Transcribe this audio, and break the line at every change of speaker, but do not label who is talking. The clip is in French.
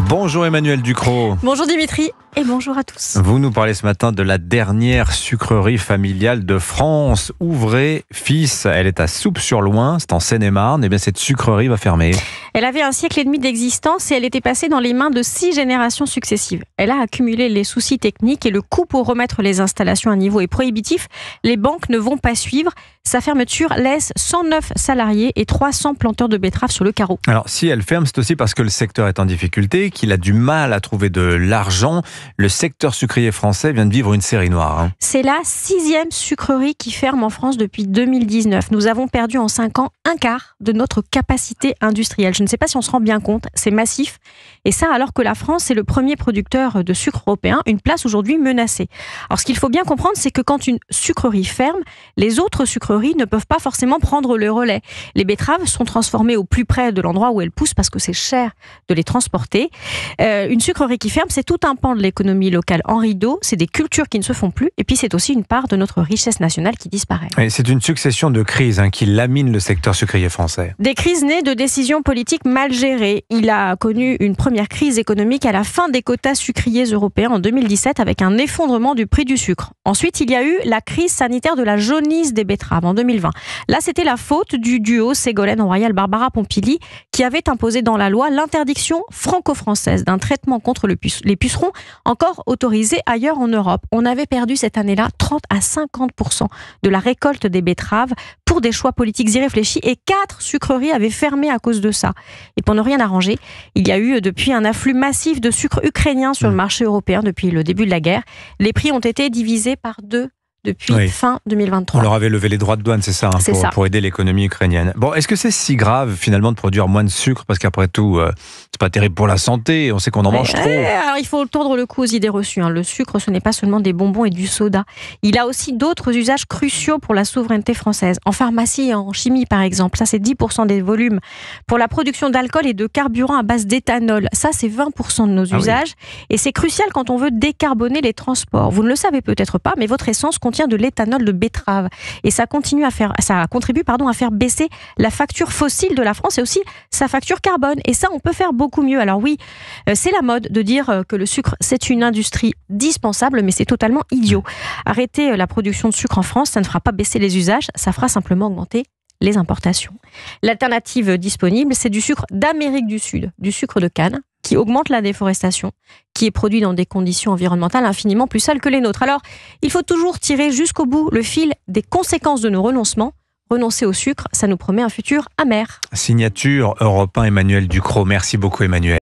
Bonjour Emmanuel Ducrot.
Bonjour Dimitri et bonjour à tous.
Vous nous parlez ce matin de la dernière sucrerie familiale de France. Ouvrez, fils, elle est à Souppes-sur-Loing, c'est en Seine-et-Marne. Et bien cette sucrerie va fermer.
Elle avait un siècle et demi d'existence et elle était passée dans les mains de 6 générations successives. Elle a accumulé les soucis techniques et le coût pour remettre les installations à niveau est prohibitif. Les banques ne vont pas suivre. Sa fermeture laisse 109 salariés et 300 planteurs de betteraves sur le carreau.
Alors si elle ferme, c'est aussi parce que le secteur est en difficulté, qu'il a du mal à trouver de l'argent. Le secteur sucrier français vient de vivre une série noire.
C'est la 6e sucrerie qui ferme en France depuis 2019. Nous avons perdu en 5 ans un quart de notre capacité industrielle. Je ne sais pas si on se rend bien compte, c'est massif. Et ça alors que la France est le premier producteur de sucre européen, une place aujourd'hui menacée. Alors ce qu'il faut bien comprendre, c'est que quand une sucrerie ferme, les autres sucreries ne peuvent pas forcément prendre le relais. Les betteraves sont transformées au plus près de l'endroit où elles poussent parce que c'est cher de les transporter. Une sucrerie qui ferme, c'est tout un pan de l'économie locale en rideau, c'est des cultures qui ne se font plus et puis c'est aussi une part de notre richesse nationale qui disparaît.
Et c'est une succession de crises qui laminent le secteur sucrier français.
Des crises nées de décisions politiques mal gérées. Il a connu une première crise économique à la fin des quotas sucriers européens en 2017 avec un effondrement du prix du sucre. Ensuite, il y a eu la crise sanitaire de la jaunisse des betteraves en 2020. Là, c'était la faute du duo Ségolène-Royal Barbara Pompili qui avait imposé dans la loi l'interdiction franco-française d'un traitement contre les pucerons encore autorisé ailleurs en Europe. On avait perdu cette année-là 30 à 50% de la récolte des betteraves pour des choix politiques irréfléchis et 4 sucreries avaient fermé à cause de ça. Et pour ne rien arranger, il y a eu depuis un afflux massif de sucre ukrainien sur le marché européen depuis le début de la guerre. Les prix ont été divisés par 2 depuis fin 2023.
On leur avait levé les droits de douane, c'est ça, pour aider l'économie ukrainienne. Bon, est-ce que c'est si grave finalement de produire moins de sucre? Parce qu'après tout, c'est pas terrible pour la santé, on sait qu'on en mange trop.
Alors, il faut tordre le cou aux idées reçues. Le sucre, ce n'est pas seulement des bonbons et du soda. Il a aussi d'autres usages cruciaux pour la souveraineté française. En pharmacie et en chimie, par exemple, ça c'est 10% des volumes. Pour la production d'alcool et de carburant à base d'éthanol, ça c'est 20% de nos usages. Oui. Et c'est crucial quand on veut décarboner les transports. Vous ne le savez peut-être pas, mais votre essence contient de l'éthanol de betterave. Et ça contribue à faire baisser la facture fossile de la France et aussi sa facture carbone. Et ça, on peut faire beaucoup mieux. Alors oui, c'est la mode de dire que le sucre, c'est une industrie dispensable, mais c'est totalement idiot. Arrêter la production de sucre en France, ça ne fera pas baisser les usages, ça fera simplement augmenter les importations. L'alternative disponible, c'est du sucre d'Amérique du Sud, du sucre de canne, qui augmente la déforestation, qui est produit dans des conditions environnementales infiniment plus sales que les nôtres. Alors, il faut toujours tirer jusqu'au bout le fil des conséquences de nos renoncements. Renoncer au sucre, ça nous promet un futur amer.
Signature Europe 1, Emmanuel Ducrot. Merci beaucoup Emmanuel.